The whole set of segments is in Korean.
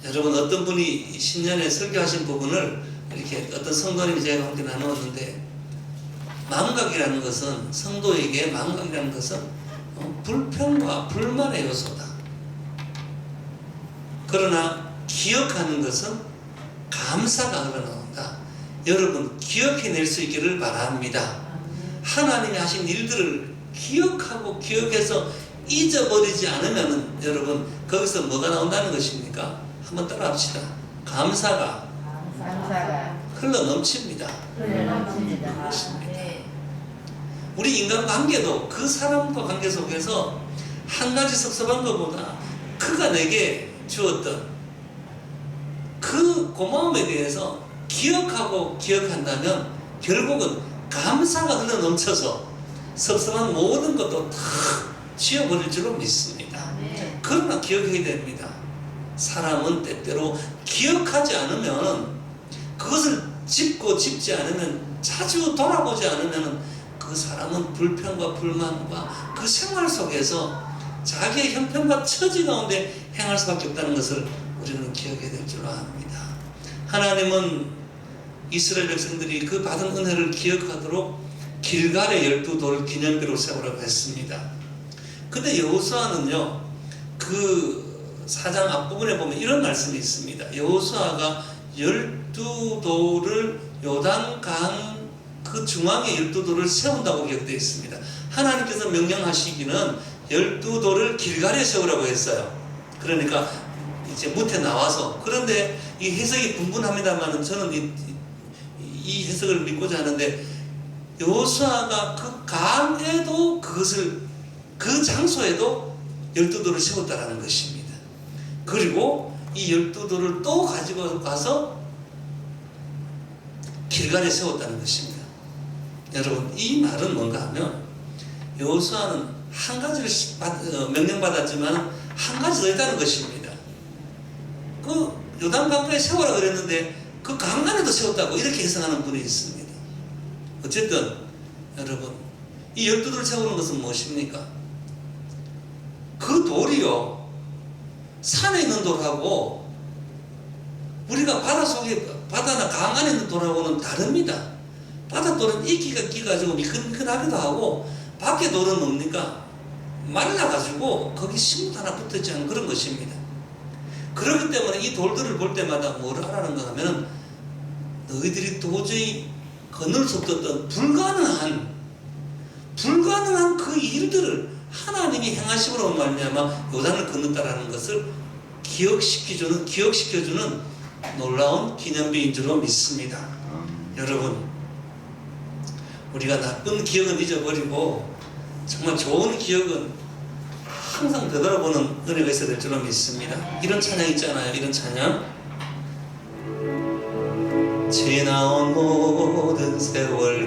여러분, 어떤 분이 신년에 설교하신 부분을 이렇게 어떤 성도님이 제가 함께 나누었는데, 망각이라는 것은, 성도에게 망각이라는 것은 불평과 불만의 요소다. 그러나 기억하는 것은 감사가 흘러나온다. 여러분, 기억해낼 수 있기를 바랍니다. 하나님이 하신 일들을 기억하고 기억해서 잊어버리지 않으면 여러분, 거기서 뭐가 나온다는 것입니까? 한번 따라 합시다. 감사가 흘러 넘칩니다. 우리 인간관계도 그 사람과 관계 속에서 한 가지 섭섭한 것보다 그가 내게 주었던 그 고마움에 대해서 기억하고 기억한다면 결국은 감사가 흘러 넘쳐서 섭섭한 모든 것도 다 지워버릴 줄로 믿습니다. 그러나 기억해야 됩니다. 사람은 때때로 기억하지 않으면, 그것을 짚고 짚지 않으면, 자주 돌아보지 않으면 그 사람은 불평과 불만과 그 생활 속에서 자기의 형편과 처지 가운데 행할 수밖에 없다는 것을 우리는 기억해야 될 줄 압니다. 하나님은 이스라엘 백성들이 그 받은 은혜를 기억하도록 길갈의 12돌 기념비로 세우라고 했습니다. 근데 여호수아는요, 그 4장 앞부분에 보면 이런 말씀이 있습니다. 여호수아가 12돌을 요단강 그 중앙에 12돌을 세운다고 기록되어 있습니다. 하나님께서 명령하시기는 12돌을 길갈에 세우라고 했어요. 그러니까 이제 무태 나와서. 그런데 이 해석이 분분합니다만 저는 이 해석을 믿고자 하는데, 여호수아가 그 강에도 그것을, 그 장소에도 12돌을 세웠다라는 것입니다. 그리고 이 12돌을 또 가지고 가서 길갈에 세웠다는 것입니다. 여러분, 이 말은 뭔가 하면, 여호수아는 한 가지를 명령받았지만 한 가지 더 있다는 것입니다. 그 요단강가에 세우라 그랬는데 그 강 안에도 세웠다고 이렇게 해석하는 분이 있습니다. 어쨌든 여러분, 이 12돌을 세우는 것은 무엇입니까? 그 돌이요, 산에 있는 돌하고 우리가 바다 속에, 바다나 강 안에 있는 돌하고는 다릅니다. 바닷돌은 이끼가 끼가지고 미끈미끈하기도 하고, 밖에 돌은 뭡니까? 말라가지고 거기 식물 하나 붙어있지 않은 그런 것입니다. 그렇기 때문에 이 돌들을 볼 때마다 뭐를 하라는 가 하면, 너희들이 도저히 건널 수 없었던 불가능한 그 일들을 하나님이 행하심으로 말미암아 요단을 건넜다라는 것을 기억시켜주는 놀라운 기념비인 줄로 믿습니다. 여러분, 우리가 나쁜 기억은 잊어버리고 정말 좋은 기억은 항상 되돌아보는 은혜가 있어야 될 줄로 믿습니다. 이런 찬양 있잖아요. 이런 찬양. 지나온 모든 세월들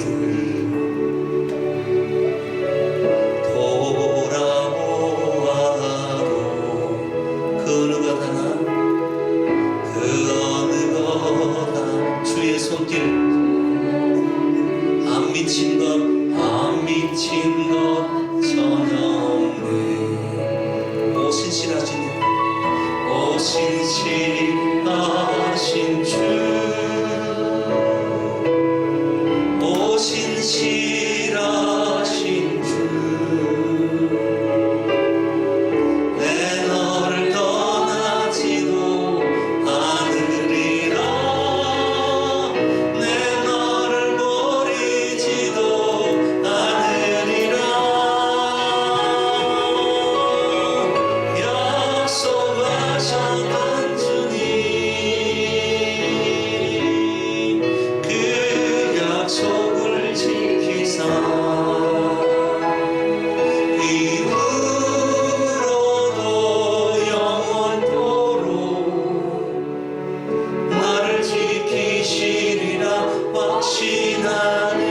돌아보아도 그 어느 것 하나 주의 손길, 안 미친 것 전혀 없네. 오신실하신 주, 오신실하신 주, 내 너를 떠나지도 않으리라. 내 너를 버리지도 않으리라. 약속하셨던 주님, 그 약속을 지키사 이후로도 영원토록 나를 지키시리라 확신하네.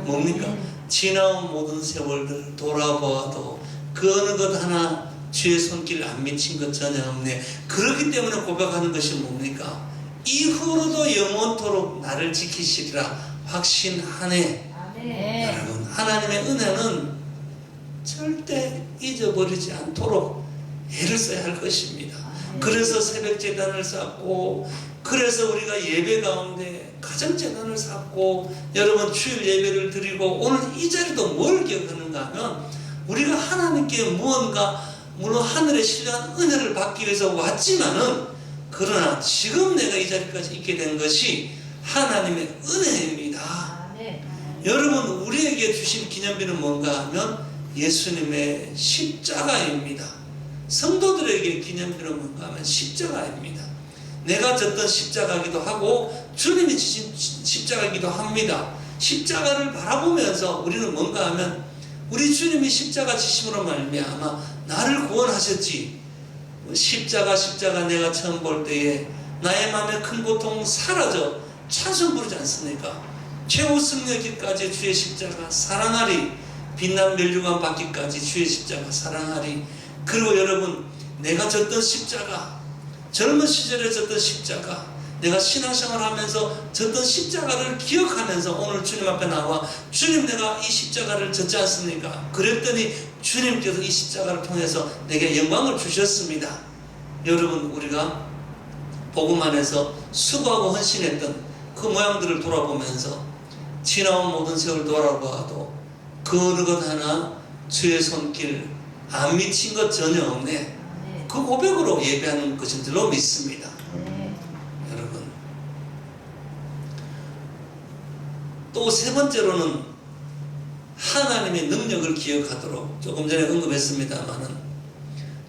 뭡니까? 지나온 모든 세월들 돌아보아도 그 어느 것 하나 주의 손길 안 미친 것 전혀 없네. 그렇기 때문에 고백하는 것이 뭡니까? 이후로도 영원토록 나를 지키시리라 확신하네. 여러분, 하나님의 은혜는 절대 잊어버리지 않도록 애를 써야 할 것입니다. 그래서 새벽 제단을 쌓고, 그래서 우리가 예배 가운데 가정 제단을 쌓고, 여러분 주일 예배를 드리고, 오늘 이 자리도 뭘 기억하는가 하면, 우리가 하나님께 무언가, 물론 하늘의 신령한 은혜를 받기 위해서 왔지만은, 그러나 지금 내가 이 자리까지 있게 된 것이 하나님의 은혜입니다. 여러분, 우리에게 주신 기념비는 뭔가 하면 예수님의 십자가입니다. 성도들에게 기념비는 뭔가 하면 십자가입니다. 내가 졌던 십자가이기도 하고 주님이 지신 십자가이기도 합니다. 십자가를 바라보면서 우리는 뭔가 하면 우리 주님이 십자가 지심으로 말미암아 나를 구원하셨지. 십자가 내가 처음 볼 때에 나의 마음의 큰 고통 사라져 찬송 부르지 않습니까? 최후 승리의 길까지 주의 십자가 사랑하리. 빛난 멸류관 받기까지 주의 십자가 사랑하리. 그리고 여러분, 내가 졌던 십자가, 젊은 시절에 졌던 십자가, 내가 신앙생활을 하면서 졌던 십자가를 기억하면서 오늘 주님 앞에 나와 주님, 내가 이 십자가를 졌지 않습니까? 그랬더니 주님께서 이 십자가를 통해서 내게 영광을 주셨습니다. 여러분, 우리가 복음 안에서 수고하고 헌신했던 그 모양들을 돌아보면서 지나온 모든 세월 돌아봐도 그 어느 것 하나 주의 손길 안 미친 것 전혀 없네. 그 고백으로 예배하는 것인 줄로 믿습니다. 여러분, 또 세 번째로는 하나님의 능력을 기억하도록, 조금 전에 언급했습니다마는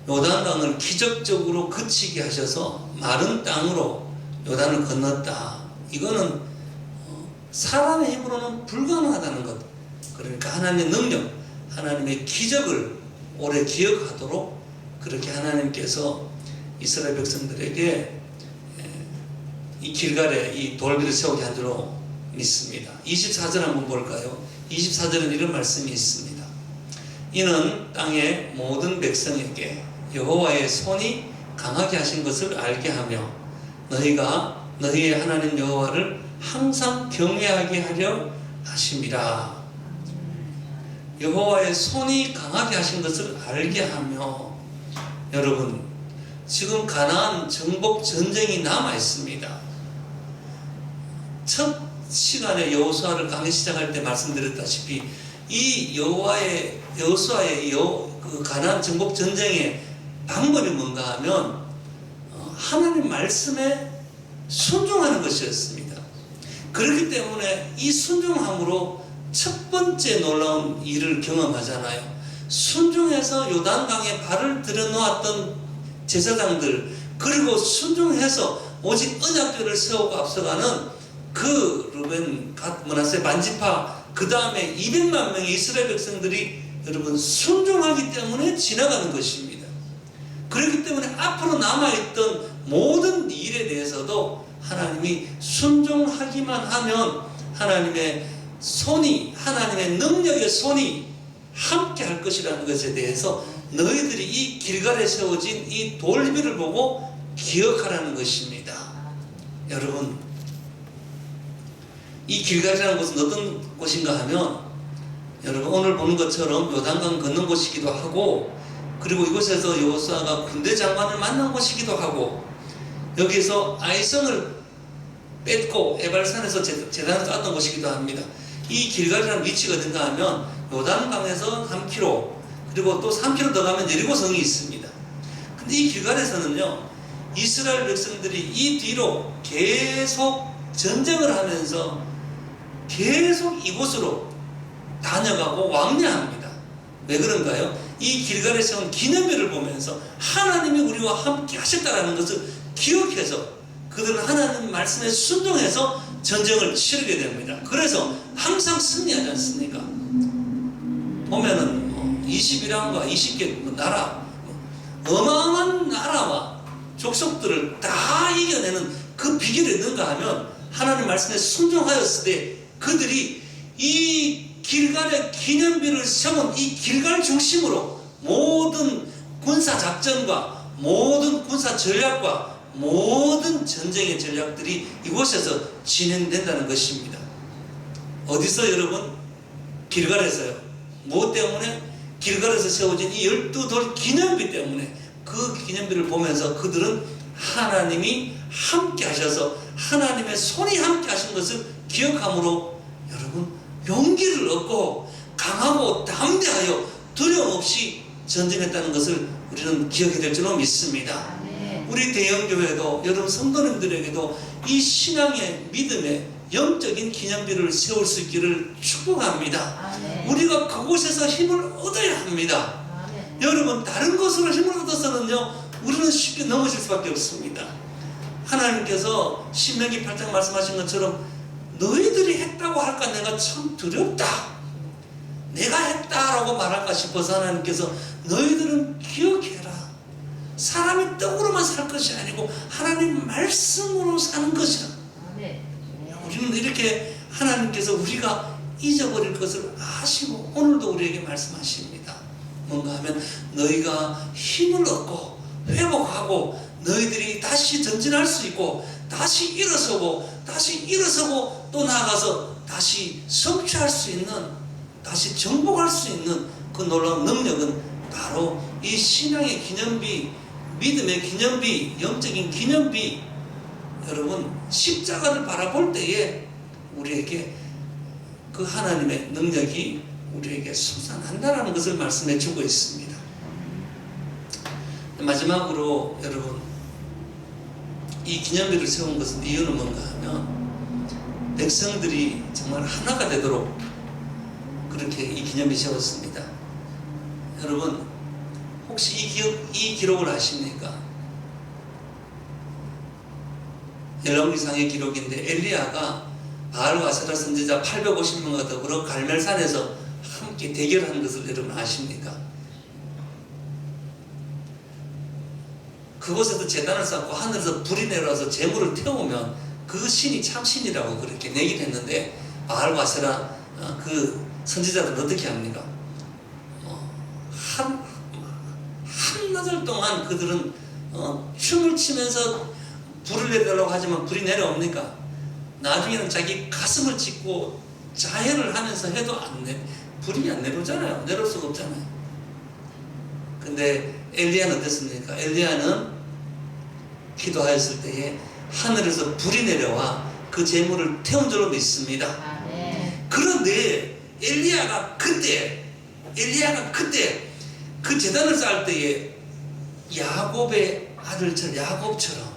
요단강을 기적적으로 그치게 하셔서 마른 땅으로 요단을 건넜다. 이거는 사람의 힘으로는 불가능하다는 것. 그러니까 하나님의 능력, 하나님의 기적을 오래 기억하도록 그렇게 하나님께서 이스라엘 백성들에게 이 길갈에 이 돌비를 세우게 한 줄로 믿습니다. 24절 한번 볼까요? 24절은 이런 말씀이 있습니다. 이는 땅의 모든 백성에게 여호와의 손이 강하게 하신 것을 알게 하며 너희가 너희의 하나님 여호와를 항상 경외하게 하려 하심이라. 여호와의 손이 강하게 하신 것을 알게 하며, 여러분, 지금 가나안 정복 전쟁이 남아 있습니다. 첫 시간에 여호수아를 강의 시작할 때 말씀드렸다시피 이 여호수아의 그 가나안 정복 전쟁의 방법이 뭔가 하면 하나님 말씀에 순종하는 것이었습니다. 그렇기 때문에 이 순종함으로 첫 번째 놀라운 일을 경험하잖아요. 순종해서 요단강에 발을 들여놓았던 제사장들, 그리고 순종해서 오직 언약궤를 세우고 앞서가는 그 르벤, 갓, 므낫세, 반지파, 그 다음에 200만 명의 이스라엘 백성들이 여러분 순종하기 때문에 지나가는 것입니다. 그렇기 때문에 앞으로 남아있던 모든 일에 대해서도 하나님이 순종하기만 하면 하나님의 손이, 하나님의 능력의 손이 함께 할 것이라는 것에 대해서 너희들이 이 길갈에 세워진 이 돌비를 보고 기억하라는 것입니다. 여러분, 이 길갈이라는 곳은 어떤 곳인가 하면 여러분 오늘 보는 것처럼 요단강 건넌 곳이기도 하고, 그리고 이곳에서 여호수아가 군대 장관을 만난 곳이기도 하고, 여기서 아이성을 뺏고 에발산에서 제단을 쌓았던 곳이기도 합니다. 이 길갈이라는 위치가 어딘가 하면 요단강에서 3km, 그리고 또 3km 더 가면 여리고성이 있습니다. 근데 이 길갈에서는요, 이스라엘 백성들이 이 뒤로 계속 전쟁을 하면서 계속 이곳으로 다녀가고 왕래합니다. 왜 그런가요? 이 길갈에 세운 기념비를 보면서 하나님이 우리와 함께 하셨다는 것을 기억해서 그들은 하나님 말씀에 순종해서 전쟁을 치르게 됩니다. 그래서 항상 승리하지 않습니까? 보면은 21왕과 20개 나라, 어마어마한 나라와 족속들을 다 이겨내는 그 비결이 있는가 하면 하나님 말씀에 순종하였을 때 그들이 이 길갈의 기념비를 세운 이 길갈 중심으로 모든 군사 작전과 모든 군사 전략과 모든 전쟁의 전략들이 이곳에서 진행된다는 것입니다. 어디서 여러분? 길갈에서요. 무엇 때문에? 길갈에서 세워진 이 12돌 기념비 때문에 그 기념비를 보면서 그들은 하나님이 함께 하셔서 하나님의 손이 함께 하신 것을 기억함으로 여러분 용기를 얻고 강하고 담대하여 두려움 없이 전진했다는 것을 우리는 기억해야 될 줄로 믿습니다. 우리 대형교회도 여러분 성도님들에게도 이 신앙의 믿음의 영적인 기념비를 세울 수 있기를 축복합니다. 우리가 그곳에서 힘을 얻어야 합니다. 여러분 다른 것으로 힘을 얻어서는요 우리는 쉽게 넘어질 수밖에 없습니다. 하나님께서 신명기 8장 말씀하신 것처럼 너희들이 했다고 할까 내가 참 두렵다. 내가 했다라고 말할까 싶어서 하나님께서 너희들은 기억해라. 사람이 떡으로만 살 것이 아니고 하나님 말씀으로 사는 것이라. 우리는 이렇게 하나님께서 우리가 잊어버릴 것을 아시고 오늘도 우리에게 말씀하십니다. 뭔가 하면 너희가 힘을 얻고 회복하고 너희들이 다시 전진할 수 있고 다시 일어서고 또 나아가서 다시 성취할 수 있는, 다시 정복할 수 있는 그 놀라운 능력은 바로 이 신앙의 기념비, 믿음의 기념비, 영적인 기념비, 여러분 십자가를 바라볼 때에 우리에게 그 하나님의 능력이 우리에게 솟아난다라는 것을 말씀해 주고 있습니다. 마지막으로 여러분 이 기념비를 세운 것은 이유는 뭔가 하면 백성들이 정말 하나가 되도록 그렇게 이 기념비 세웠습니다. 여러분 혹시 이 기록을 아십니까? 열왕기상의 기록인데 엘리야가 바알과 아세라 선지자 850명과 더불어 갈멜산에서 함께 대결한 것을 여러분 아십니까? 그곳에서 제단을 쌓고 하늘에서 불이 내려와서 재물을 태우면 그 신이 참 신이라고 그렇게 내기를 했는데 바알과 아세라 그 선지자들은 어떻게 합니까? 한나절 동안 그들은 춤을 치면서 불을 내려달라고 하지만 불이 내려옵니까? 나중에는 자기 가슴을 찢고 자해를 하면서 해도 불이 안 내려오잖아요. 내려올 수가 없잖아요. 근데 엘리야는 어땠습니까? 엘리야는 기도하였을 때에 하늘에서 불이 내려와 그 재물을 태운 줄로 믿습니다. 그런데 엘리야가 그때 그 제단을 쌓을 때에 야곱의 아들처럼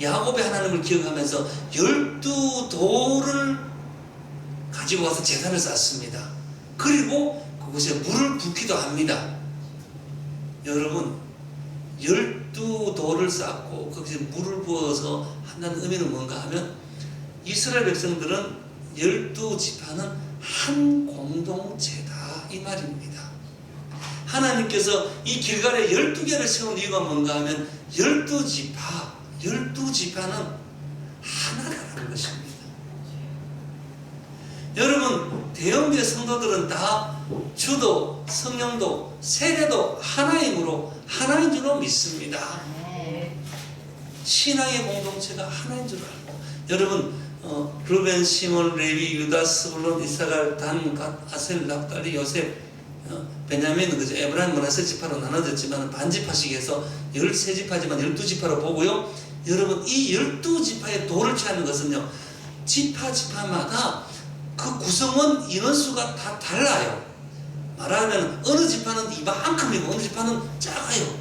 야곱의 하나님을 기억하면서 12돌을 가지고 와서 제단을 쌓습니다. 그리고 그곳에 물을 붓기도 합니다. 여러분 12돌을 쌓고 거기서 물을 부어서 한다는 의미는 뭔가 하면 이스라엘 백성들은 12지파는 한 공동체다 이 말입니다. 하나님께서 이 길갈에 12개를 세운 이유가 뭔가 하면 12지파는 하나라는 것입니다. 여러분 대형교회 성도들은 다 주도, 성령도, 세례도 하나이므로 하나인 줄로 믿습니다. 신앙의 공동체가 하나인 줄 알고 여러분 루벤, 시몬, 레위, 유다, 스불론, 이사갈, 단, 갓, 아셀, 납달리, 요셉, 베냐민은 그저 에브라임 문하세 지파로 나눠졌지만 반지파씩 해서 13지파지만 12지파로 보고요. 여러분 이 12지파의 도를 취하는 것은요 지파마다 그 구성원 인원수가 다 달라요. 말하면 어느 지파는 이만큼이고 어느 지파는 작아요.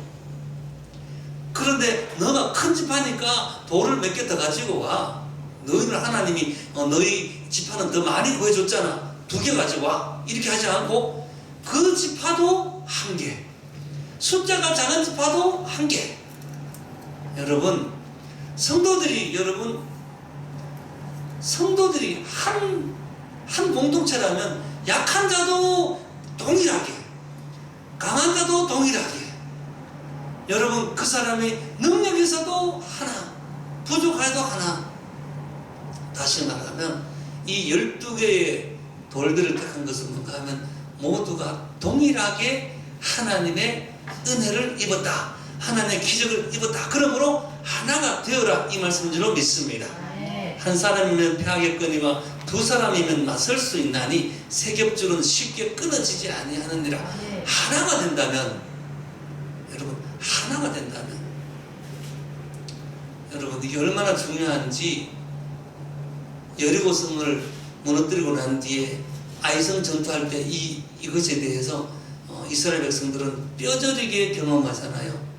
그런데 너가 큰 지파니까 돌을 몇 개 더 가지고 와. 너희를 하나님이 너희 지파는 더 많이 구해줬잖아. 2개 가지고 와. 이렇게 하지 않고 그 지파도 1개, 숫자가 작은 지파도 1개. 여러분 성도들이 한 공동체라면 약한 자도 동일하게, 강한 자도 동일하게, 여러분 그 사람의 능력에서도 하나, 부족해도 하나. 다시 말하면 이 12개의 돌들을 택한 것은 뭔가 하면 모두가 동일하게 하나님의 은혜를 입었다, 하나님의 기적을 입었다. 그러므로 하나가 되어라 이 말씀인 줄로 믿습니다. 한 사람이면 패하겠거니와 2사람이면 맞설 수 있나니 세 겹줄은 쉽게 끊어지지 아니하느니라. 하나가 된다면 여러분 하나가 된다면, 여러분 이게 얼마나 중요한지, 여리고성을 무너뜨리고 난 뒤에 아이성 전투할 때 이것에 대해서 이스라엘 백성들은 뼈저리게 경험하잖아요.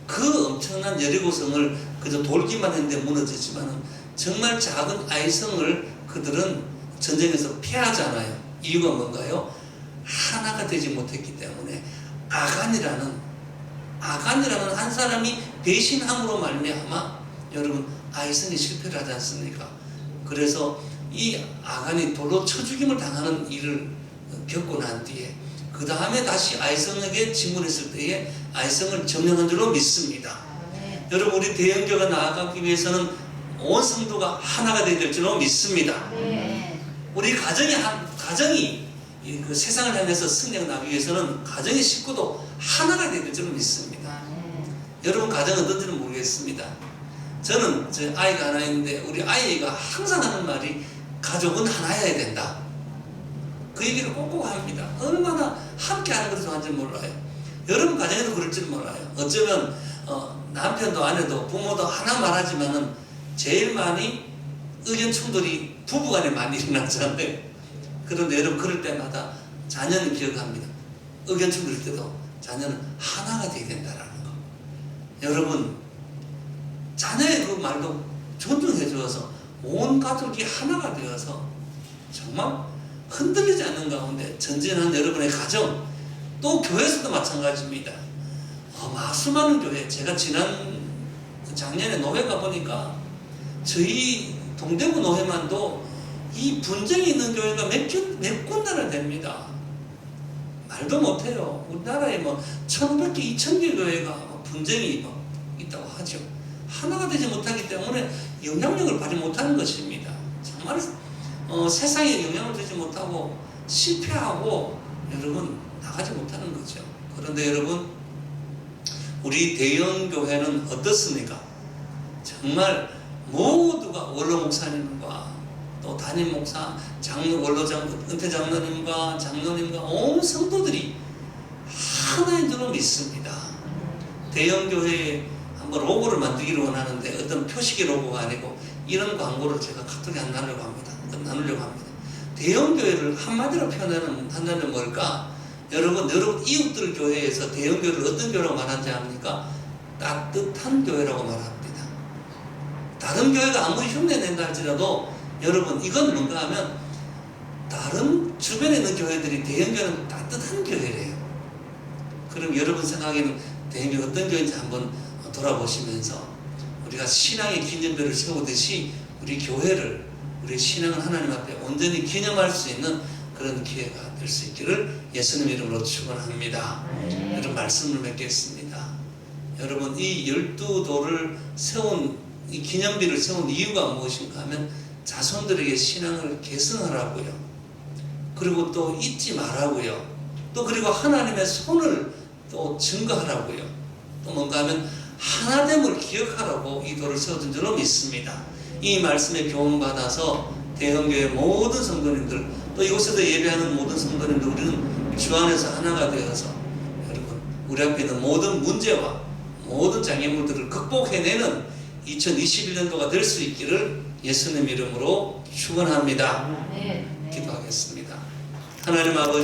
그 엄청난 여리고성을 그저 돌기만 했는데 무너지지만 정말 작은 아이성을 그들은 전쟁에서 패하잖아요. 이유가 뭔가요? 하나가 되지 못했기 때문에. 아간이라는 한 사람이 배신함으로 말미암아 여러분 아이성이 실패를 하지 않습니까? 그래서 이 아간이 돌로 쳐 죽임을 당하는 일을 겪고 난 뒤에 그 다음에 다시 아이성에게 진군했을 때에 아이성을 점령한 줄로 믿습니다. 여러분 우리 대형교가 나아가기 위해서는 온 성도가 하나가 되어야 될 줄로 믿습니다. 우리 가정이 그 세상을 향해서 승리가 나기 위해서는 가정의 식구도 하나가 되어야 될 줄로 믿습니다. 여러분 가정은 어떤지는 모르겠습니다. 저는 제 아이가 하나 있는데 우리 아이가 항상 하는 말이 가족은 하나여야 된다. 그 얘기를 꼭꼭 합니다. 얼마나 함께 하는 것을 좋아하는지 몰라요. 여러분 가정에도 그럴지 몰라요. 어쩌면 남편도 아내도 부모도 하나 말하지만은 제일 많이 의견 충돌이 부부간에 많이 일어나잖아요. 그런데 여러분 그럴 때마다 자녀는 기억합니다. 의견 충돌일 때도 자녀는 하나가 되어야 된다라는 거. 여러분 자녀의 그 말도 존중해 주어서 온 가족이 하나가 되어서 정말 흔들리지 않는 가운데 전진하는 여러분의 가정, 또 교회에서도 마찬가지입니다. 수많은 교회, 제가 작년에 노회 가보니까 저희 동대구 노회만도 이 분쟁이 있는 교회가 몇 군데나 됩니다. 말도 못해요. 우리나라에 1,500개, 2,000개 교회가 분쟁이 있다고 하죠. 하나가 되지 못하기 때문에 영향력을 발휘 못하는 것입니다. 정말 세상에 영향을 주지 못하고 실패하고 여러분 나가지 못하는 거죠. 그런데 여러분 우리 대형교회는 어떻습니까? 정말 모두가 원로 목사님과 또 담임 목사, 은퇴 장로님과 장로님과 온 성도들이 하나인 줄로 믿습니다. 대형교회에 한번 로고를 만들기를 원하는데 어떤 표식의 로고가 아니고 이런 광고를 제가 카톡에 나누려고 합니다. 대형교회를 한마디로 한다면 뭘까? 여러분 이웃들 교회에서 대형교회를 어떤 교회라고 말하는지 압니까? 따뜻한 교회라고 말합니다. 다른 교회가 아무리 흉내낸다 할지라도 여러분 이건 뭔가 하면 다른 주변에 있는 교회들이 대형교회는 따뜻한 교회래요. 그럼 여러분 생각에는 대형교회 어떤 교회인지 한번 돌아보시면서 우리가 신앙의 기념별을 세우듯이 우리 교회를, 우리 신앙을 하나님 앞에 온전히 기념할 수 있는 그런 기회가 될 수 있기를 예수님 이름으로 축원합니다. 여러분 말씀을 맺겠습니다. 여러분 이 12도를 세운 이 기념비를 세운 이유가 무엇인가 하면 자손들에게 신앙을 계승하라고요. 그리고 또 잊지 말라고요. 또 그리고 하나님의 손을 또 증거하라고요. 또 뭔가 하면 하나됨을 기억하라고 이 도를 세워준 줄로 믿습니다. 이 말씀에 교훈받아서 대형교회 모든 성도님들 또 이곳에서 예배하는 모든 성도님들 우리는 주 안에서 하나가 되어서 여러분 우리 앞에 있는 모든 문제와 모든 장애물들을 극복해내는 2021년도가 될 수 있기를 예수님 이름으로 축원합니다. 기도하겠습니다. 하나님 아버지